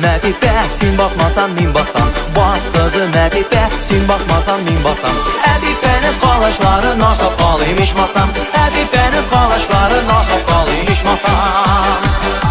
Məfifə, sən basmasan min basan. Bas qızı məfifə, sən basmasan min basan. Əbifənin qalaşları naşapqalıymış masam. Əbifənin qalaşları naşapqalıymış masam.